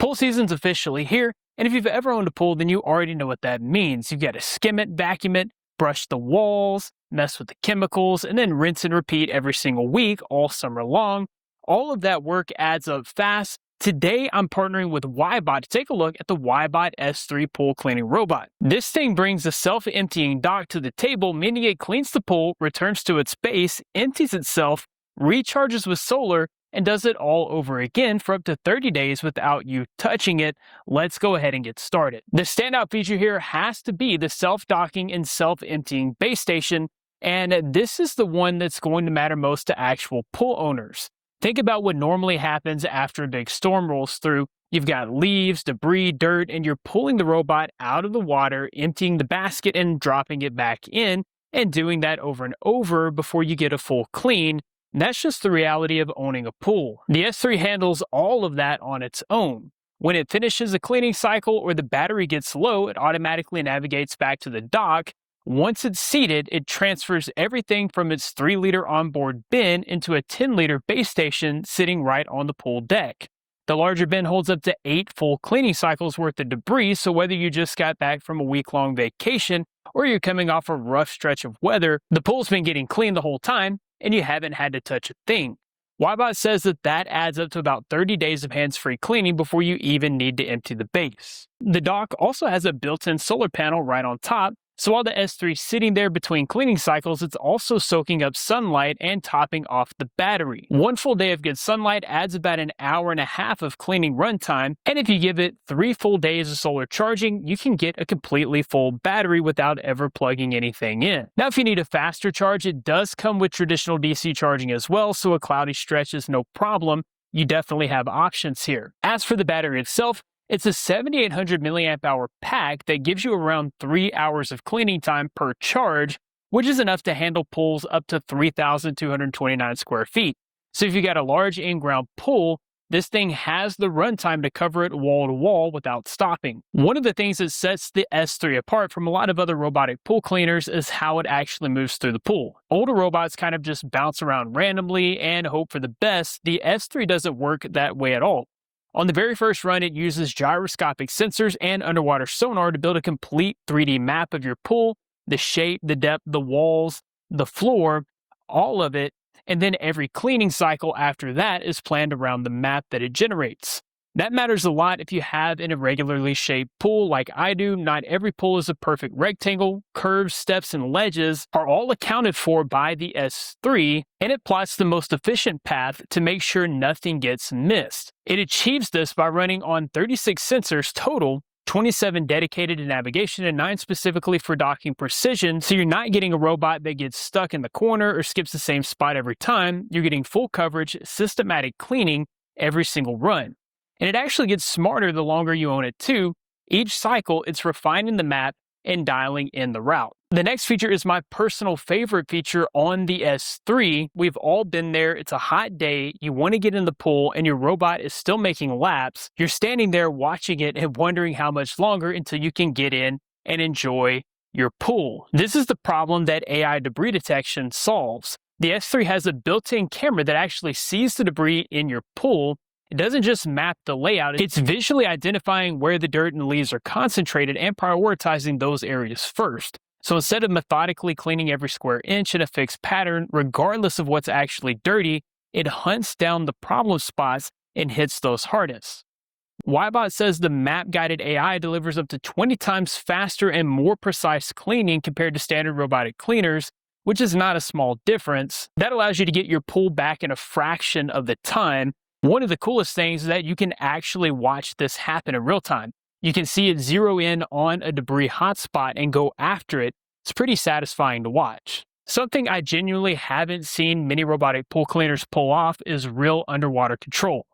Pool season's officially here, and if you've ever owned a pool, then you already know what that means. You've got to skim it, vacuum it, brush the walls, mess with the chemicals, and then rinse and repeat every single week all summer long. All of that work adds up fast. Today, I'm partnering with Wybot to take a look at the Wybot S3 pool cleaning robot. This thing brings a self-emptying dock to the table, meaning it cleans the pool, returns to its base, empties itself, recharges with solar, and does it all over again for up to 30 days without you touching it. Let's go ahead and get started. The standout feature here has to be the self-docking and self-emptying base station, and this is the one that's going to matter most to actual pool owners. Think about what normally happens after a big storm rolls through. You've got leaves, debris, dirt, and you're pulling the robot out of the water, emptying the basket and dropping it back in, and doing that over and over before you get a full clean. And that's just the reality of owning a pool. The S3 handles all of that on its own. When it finishes a cleaning cycle or the battery gets low, it automatically navigates back to the dock. Once it's seated, it transfers everything from its 3-liter onboard bin into a 10-liter base station sitting right on the pool deck. The larger bin holds up to 8 full cleaning cycles worth of debris, so whether you just got back from a week-long vacation or you're coming off a rough stretch of weather, the pool's been getting cleaned the whole time and you haven't had to touch a thing. Wybot says that adds up to about 30 days of hands-free cleaning before you even need to empty the base. The dock also has a built-in solar panel right on top, so while the S3 is sitting there between cleaning cycles, it's also soaking up sunlight and topping off the battery. One full day of good sunlight adds about an hour and a half of cleaning runtime, and if you give it 3 full days of solar charging, you can get a completely full battery without ever plugging anything in. Now, if you need a faster charge, it does come with traditional DC charging as well, so a cloudy stretch is no problem. You definitely have options here. As for the battery itself, it's a 7,800 milliamp hour pack that gives you around 3 hours of cleaning time per charge, which is enough to handle pools up to 3,229 square feet. So if you got a large in-ground pool, this thing has the runtime to cover it wall to wall without stopping. One of the things that sets the S3 apart from a lot of other robotic pool cleaners is how it actually moves through the pool. Older robots kind of just bounce around randomly and hope for the best. The S3 doesn't work that way at all. On the very first run, it uses gyroscopic sensors and underwater sonar to build a complete 3D map of your pool, the shape, the depth, the walls, the floor, all of it, and then every cleaning cycle after that is planned around the map that it generates. That matters a lot if you have an irregularly shaped pool like I do. Not every pool is a perfect rectangle. Curves, steps, and ledges are all accounted for by the S3, and it plots the most efficient path to make sure nothing gets missed. It achieves this by running on 36 sensors total, 27 dedicated to navigation and 9 specifically for docking precision, so you're not getting a robot that gets stuck in the corner or skips the same spot every time. You're getting full coverage, systematic cleaning every single run. And it actually gets smarter the longer you own it too. Each cycle, it's refining the map and dialing in the route. The next feature is my personal favorite feature on the S3. We've all been there. It's a hot day. You want to get in the pool and your robot is still making laps. You're standing there watching it and wondering how much longer until you can get in and enjoy your pool. This is the problem that AI debris detection solves. The S3 has a built-in camera that actually sees the debris in your pool. It doesn't just map the layout, it's visually identifying where the dirt and leaves are concentrated and prioritizing those areas first. So instead of methodically cleaning every square inch in a fixed pattern, regardless of what's actually dirty, it hunts down the problem spots and hits those hardest. Wybot says the map-guided AI delivers up to 20 times faster and more precise cleaning compared to standard robotic cleaners, which is not a small difference. That allows you to get your pool back in a fraction of the time. One of the coolest things is that you can actually watch this happen in real time. You can see it zero in on a debris hotspot and go after it. It's pretty satisfying to watch. Something I genuinely haven't seen many robotic pool cleaners pull off is real underwater control.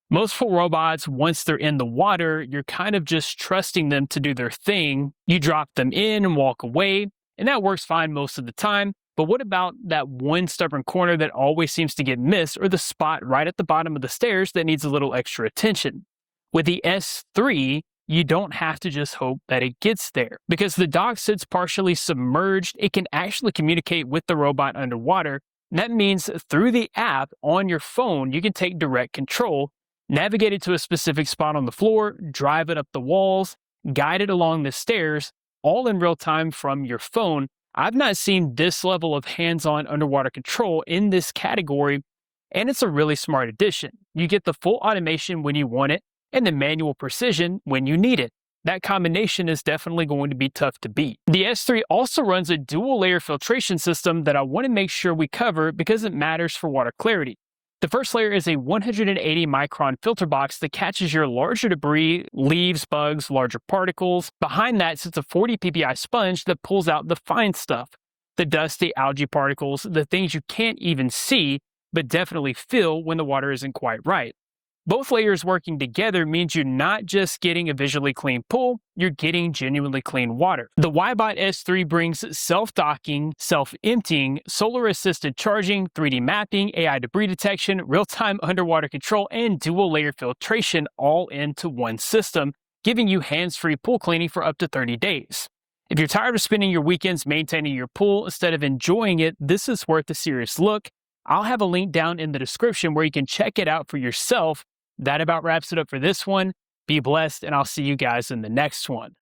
Most pool robots, once they're in the water, you're kind of just trusting them to do their thing. You drop them in and walk away, and that works fine most of the time. But what about that one stubborn corner that always seems to get missed, or the spot right at the bottom of the stairs that needs a little extra attention? With the S3, you don't have to just hope that it gets there. Because the dock sits partially submerged, it can actually communicate with the robot underwater. And that means through the app on your phone, you can take direct control. Navigate it to a specific spot on the floor, drive it up the walls, guide it along the stairs, all in real time from your phone. I've not seen this level of hands-on underwater control in this category, and it's a really smart addition. You get the full automation when you want it, and the manual precision when you need it. That combination is definitely going to be tough to beat. The S3 also runs a dual layer filtration system that I want to make sure we cover because it matters for water clarity. The first layer is a 180 micron filter box that catches your larger debris, leaves, bugs, larger particles. Behind that sits a 40 ppi sponge that pulls out the fine stuff, the dusty algae particles, the things you can't even see, but definitely feel when the water isn't quite right. Both layers working together means you're not just getting a visually clean pool, you're getting genuinely clean water. The Wybot S3 brings self-docking, self-emptying, solar-assisted charging, 3D mapping, AI debris detection, real-time underwater control, and dual-layer filtration all into one system, giving you hands-free pool cleaning for up to 30 days. If you're tired of spending your weekends maintaining your pool instead of enjoying it, this is worth a serious look. I'll have a link down in the description where you can check it out for yourself. That about wraps it up for this one. Be blessed, and I'll see you guys in the next one.